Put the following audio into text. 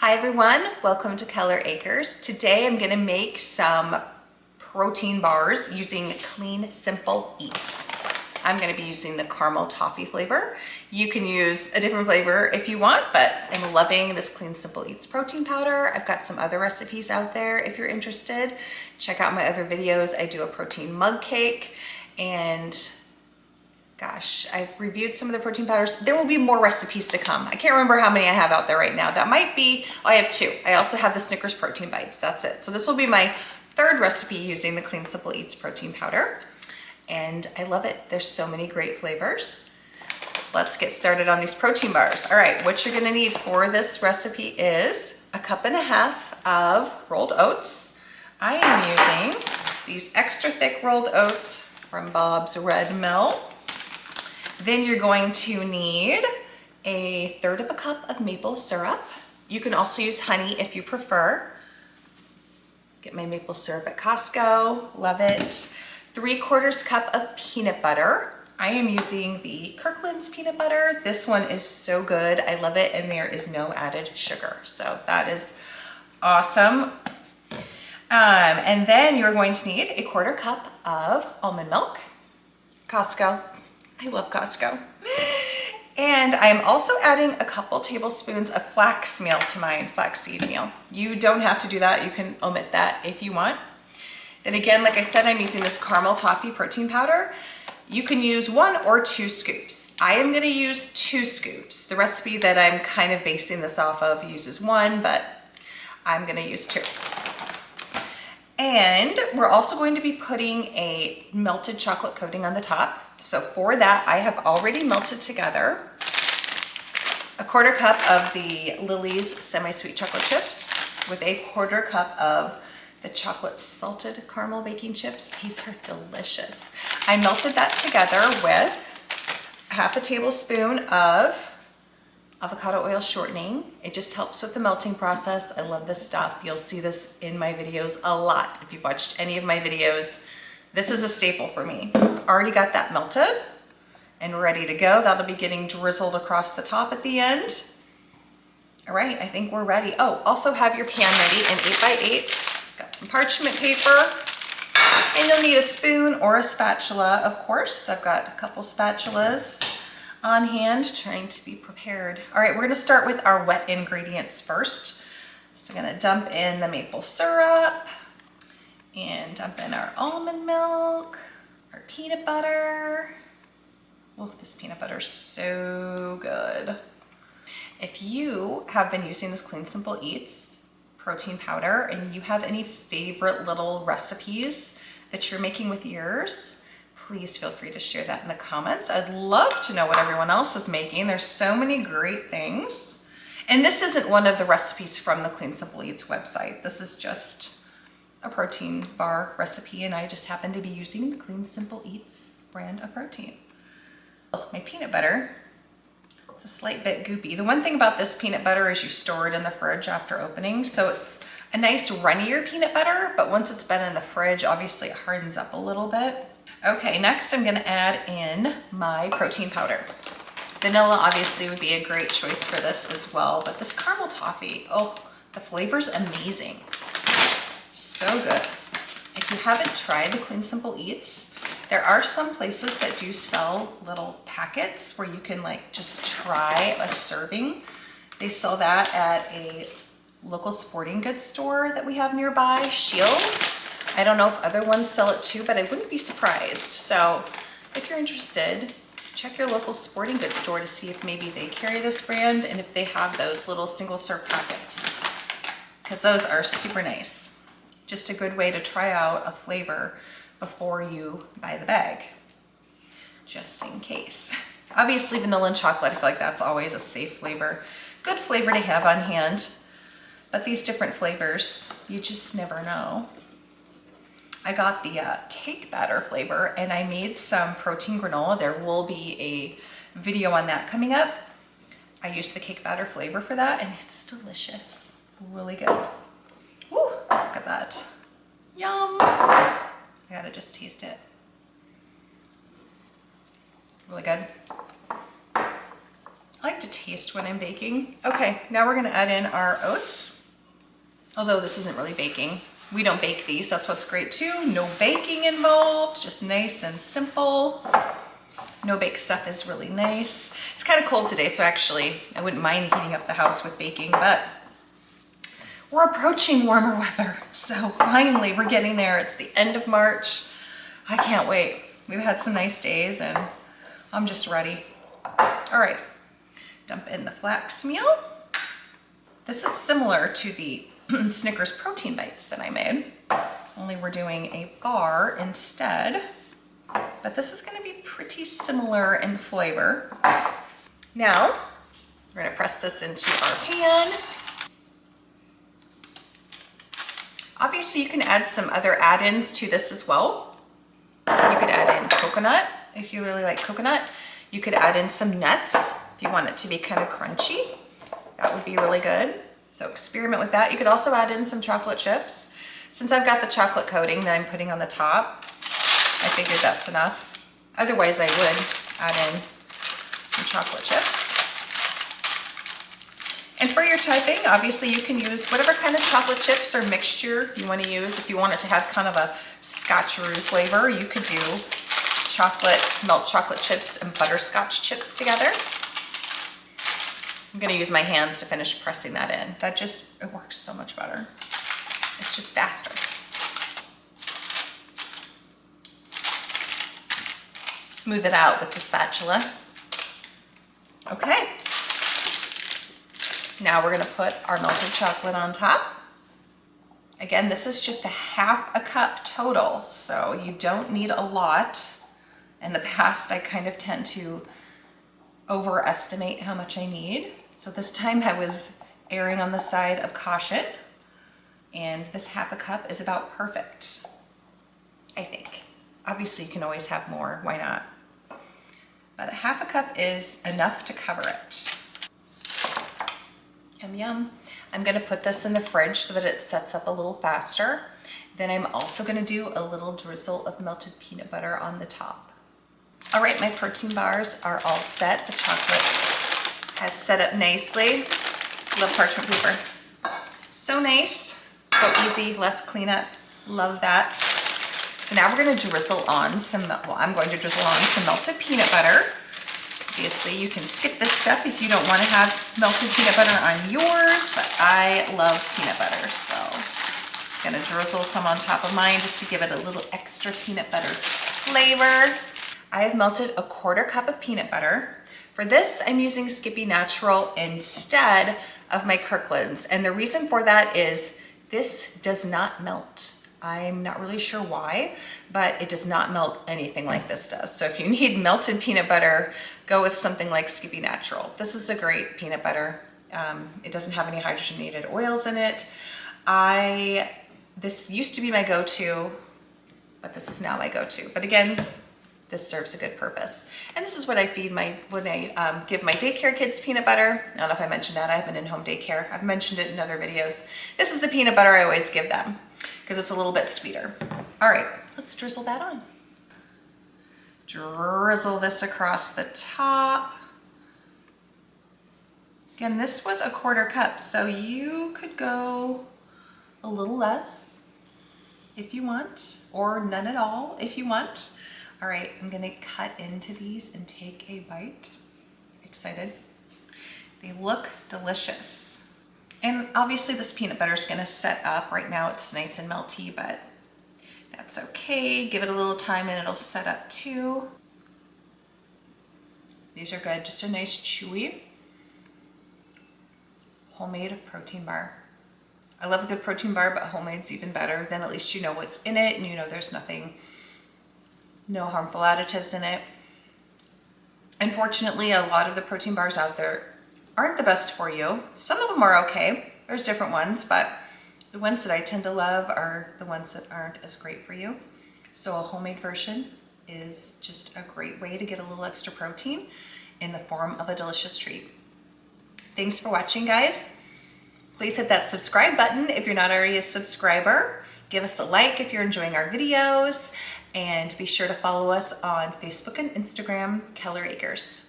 Hi everyone, welcome to Keller Acres. Today I'm going to make some protein bars using Clean Simple Eats. I'm going to be using the caramel toffee flavor. You can use a different flavor if you want, but I'm loving this Clean Simple Eats protein powder. I've got some other recipes out there if you're interested. Check out my other videos. I do a protein mug cake and gosh, I've reviewed some of the protein powders. There will be more recipes to come. I can't remember how many I have out there right now. That might be, I have two. I also have the Snickers protein bites. That's it. So this will be my third recipe using the Clean Simple Eats protein powder. And I love it. There's so many great flavors. Let's get started on these protein bars. All right, what you're gonna need for this recipe is 1.5 cups of rolled oats. I am using these extra thick rolled oats from Bob's Red Mill. Then you're going to need 1/3 cup of maple syrup. You can also use honey if you prefer. Get my maple syrup at Costco, love it. 3/4 cup of peanut butter. I am using the Kirkland's peanut butter. This one is so good, I love it, and there is no added sugar. So that is awesome. And then you're going to need 1/4 cup of almond milk. Costco. I love Costco. And I'm also adding a couple tablespoons of flax meal to mine, flaxseed meal. You don't have to do that. You can omit that if you want. Then again, like I said, I'm using this caramel toffee protein powder. You can use 1 or 2 scoops. I am gonna use 2 scoops. The recipe that I'm kind of basing this off of uses 1, but I'm gonna use 2. And we're also going to be putting a melted chocolate coating on the top. So for that, I have already melted together 1/4 cup of the Lily's semi-sweet chocolate chips with 1/4 cup of the chocolate salted caramel baking chips. These are delicious. I melted that together with 1/2 tablespoon of avocado oil shortening. It just helps with the melting process. I love this stuff. You'll see this in my videos a lot. If you've watched any of my videos, this is a staple for me. Already got that melted and ready to go. That'll be getting drizzled across the top at the end. All right, I think we're ready. Oh, also have your pan ready in 8x8. Got some parchment paper. And you'll need a spoon or a spatula, of course. I've got a couple spatulas on hand, trying to be prepared. All right, we're gonna start with our wet ingredients first. So I'm gonna dump in the maple syrup and dump in our almond milk, our peanut butter. Oh, this peanut butter is so good. If you have been using this Clean Simple Eats protein powder and you have any favorite little recipes that you're making with yours, please feel free to share that in the comments. I'd love to know what everyone else is making. There's so many great things. And this isn't one of the recipes from the Clean Simple Eats website. This is just a protein bar recipe, and I just happen to be using the Clean Simple Eats brand of protein. My peanut butter, it's a slight bit goopy. The one thing about this peanut butter is you store it in the fridge after opening, so it's a nice runnier peanut butter, but once it's been in the fridge, obviously it hardens up a little bit. Okay, next I'm gonna add in my protein powder. Vanilla obviously would be a great choice for this as well, but this caramel toffee, oh, the flavor's amazing. So good. If you haven't tried the Clean Simple Eats, there are some places that do sell little packets where you can like just try a serving. They sell that at a local sporting goods store that we have nearby, Shields. I don't know if other ones sell it too, but I wouldn't be surprised. So if you're interested, check your local sporting goods store to see if maybe they carry this brand and if they have those little single serve packets, because those are super nice. Just a good way to try out a flavor before you buy the bag, just in case. Obviously vanilla and chocolate, I feel like that's always a safe flavor. Good flavor to have on hand, but these different flavors, you just never know. I got the cake batter flavor and I made some protein granola. There will be a video on that coming up. I used the cake batter flavor for that and it's delicious, really good. Woo, look at that. Yum. I gotta just taste it. Really good. I like to taste when I'm baking. Okay, now we're gonna add in our oats. Although this isn't really baking. We don't bake these, that's what's great too. No baking involved, just nice and simple. No bake stuff is really nice. It's kind of cold today, so actually I wouldn't mind heating up the house with baking, but we're approaching warmer weather. So finally we're getting there. It's the end of March. I can't wait. We've had some nice days and I'm just ready. All right, dump in the flax meal. This is similar to the Snickers protein bites that I made, only we're doing a bar instead, but this is going to be pretty similar in flavor. Now we're going to press this into our pan. Obviously you can add some other add-ins to this as well. You could add in coconut if you really like coconut. You could add in some nuts if you want it to be kind of crunchy. That would be really good. So experiment with that. You could also add in some chocolate chips. Since I've got the chocolate coating that I'm putting on the top, I figured that's enough. Otherwise I would add in some chocolate chips. And for your topping, obviously you can use whatever kind of chocolate chips or mixture you want to use. If you want it to have kind of a scotcheroo flavor, you could do milk chocolate chips and butterscotch chips together. I'm gonna use my hands to finish pressing that in. It works so much better. It's just faster. Smooth it out with the spatula. Okay. Now we're gonna put our melted chocolate on top. Again, this is just a half a cup total, so you don't need a lot. In the past, I kind of tend to overestimate how much I need. So this time I was erring on the side of caution, and this half a cup is about perfect, I think. Obviously you can always have more, why not? But a half a cup is enough to cover it. Yum, yum. I'm gonna put this in the fridge so that it sets up a little faster. Then I'm also gonna do a little drizzle of melted peanut butter on the top. All right, my protein bars are all set. The chocolate has set up nicely. Love parchment paper. So nice, so easy, less cleanup. Love that. So now we're gonna drizzle on I'm going to drizzle on some melted peanut butter. Obviously you can skip this step if you don't wanna have melted peanut butter on yours, but I love peanut butter, so I'm gonna drizzle some on top of mine just to give it a little extra peanut butter flavor. I have melted a 1/4 cup of peanut butter. For this, I'm using Skippy Natural instead of my Kirkland's. And the reason for that is this does not melt. I'm not really sure why, but it does not melt anything like this does. So if you need melted peanut butter, go with something like Skippy Natural. This is a great peanut butter. It doesn't have any hydrogenated oils in it. This used to be my go-to, but this is now my go-to. But again, this serves a good purpose. And this is what I feed when I give my daycare kids peanut butter. I don't know if I mentioned that. I have an in-home daycare. I've mentioned it in other videos. This is the peanut butter I always give them because it's a little bit sweeter. All right, let's drizzle that on. Drizzle this across the top. Again, this was a 1/4 cup, so you could go a little less if you want, or none at all if you want. All right, I'm gonna cut into these and take a bite. Excited. They look delicious. And obviously this peanut butter is gonna set up. Right now it's nice and melty, but that's okay. Give it a little time and it'll set up too. These are good, just a nice chewy homemade protein bar. I love a good protein bar, but homemade's even better. Then at least you know what's in it and you know there's no harmful additives in it. Unfortunately, a lot of the protein bars out there aren't the best for you. Some of them are okay. There's different ones, but the ones that I tend to love are the ones that aren't as great for you. So a homemade version is just a great way to get a little extra protein in the form of a delicious treat. Thanks for watching, guys. Please hit that subscribe button if you're not already a subscriber. Give us a like if you're enjoying our videos. And be sure to follow us on Facebook and Instagram, Keller Acres.